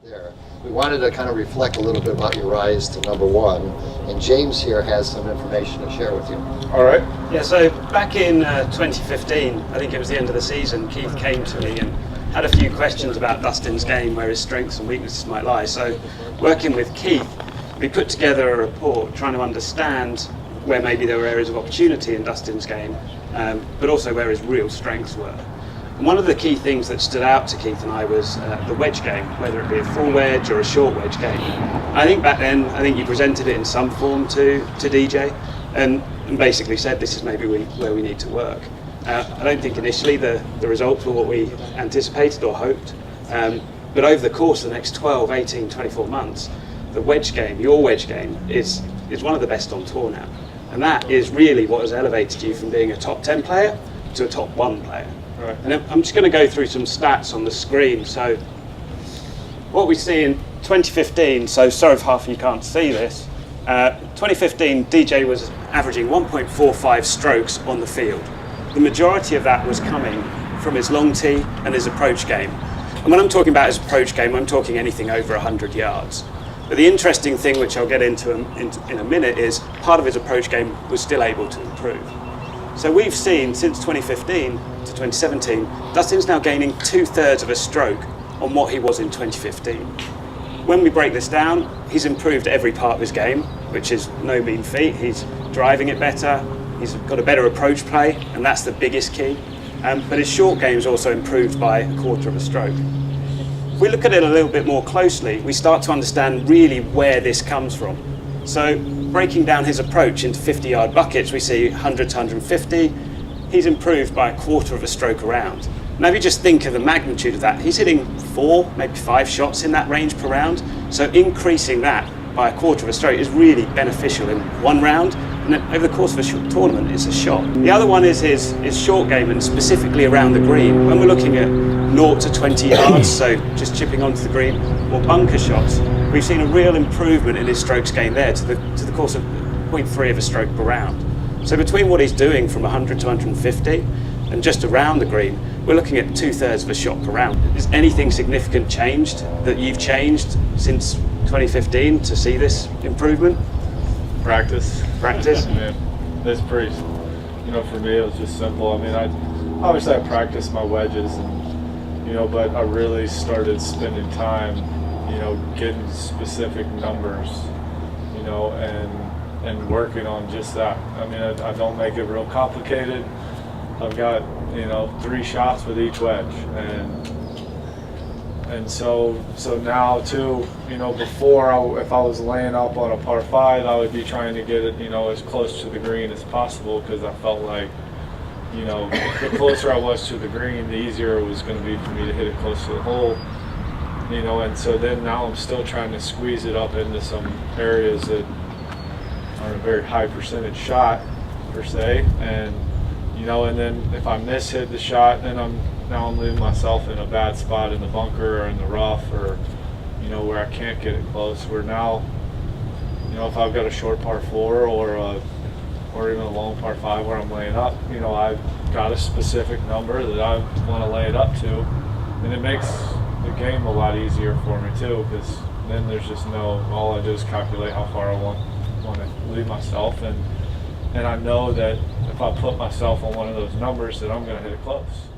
there. We wanted to kind of reflect a little bit about your rise to number one, and James here has some information to share with you. All right. Yeah, so back in 2015, I think it was the end of the season, Keith came to me and had a few questions about Dustin's game, where his strengths and weaknesses might lie. So working with Keith, we put together a report trying to understand where maybe there were areas of opportunity in Dustin's game, but also where his real strengths were. And one of the key things that stood out to Keith and I was the wedge game, whether it be a full wedge or a short wedge game. I think back then, you presented it in some form to DJ and basically said this is maybe where we need to work. I don't think initially the results were what we anticipated or hoped, but over the course of the next 12, 18, 24 months, the wedge game, your wedge game, is one of the best on tour now. And that is really what has elevated you from being a top 10 player to a top 1 player. Right. And I'm just going to go through some stats on the screen. So what we see in 2015, so sorry if half of you can't see this, 2015 DJ was averaging 1.45 strokes on the field. The majority of that was coming from his long tee and his approach game. And when I'm talking about his approach game, I'm talking anything over 100 yards. But the interesting thing, which I'll get into in a minute, is part of his approach game was still able to improve. So we've seen since 2015 to 2017, Dustin's now gaining 2/3 of a stroke on what he was in 2015. When we break this down, he's improved every part of his game, which is no mean feat. He's driving it better, he's got a better approach play, and that's the biggest key. But his short game's also improved by a 1/4 of a stroke. If we look at it a little bit more closely, we start to understand really where this comes from. So breaking down his approach into 50-yard buckets, we see 100 to 150. He's improved by a 1/4 of a stroke around. Now if you just think of the magnitude of that, he's hitting 4, maybe 5 shots in that range per round. So increasing that by a 1/4 of a stroke is really beneficial in one round, and then over the course of a short tournament, it's a shot. The other one is his short game, and specifically around the green. When we're looking at 0 to 20 yards, so just chipping onto the green, or bunker shots, we've seen a real improvement in his strokes gained there to the course of 0.3 of a stroke per round. So between what he's doing from 100 to 150 and just around the green, we're looking at 2/3 of a shot per round. Is anything significant changed that you've changed since 2015 to see this improvement? Practice. Practice? Yeah, that's pretty, for me it was just simple. I mean, I practiced my wedges, and, but I really started spending time, getting specific numbers, and working on just that. I mean, I don't make it real complicated. I've got, 3 shots with each wedge, and so now too, before if I was laying up on a par 5, I would be trying to get it, as close to the green as possible, because I felt like, the closer I was to the green, the easier it was going to be for me to hit it close to the hole, and so then now I'm still trying to squeeze it up into some areas that aren't a very high percentage shot per se, and then if I miss-hit the shot, then I'm leaving myself in a bad spot in the bunker or in the rough, or where I can't get it close. Where now, if I've got a short par 4 or even a long par 5 where I'm laying up, I've got a specific number that I want to lay it up to, and it makes the game a lot easier for me too, because then there's just all I do is calculate how far I want to leave myself, and I know that if I put myself on one of those numbers that I'm going to hit it close.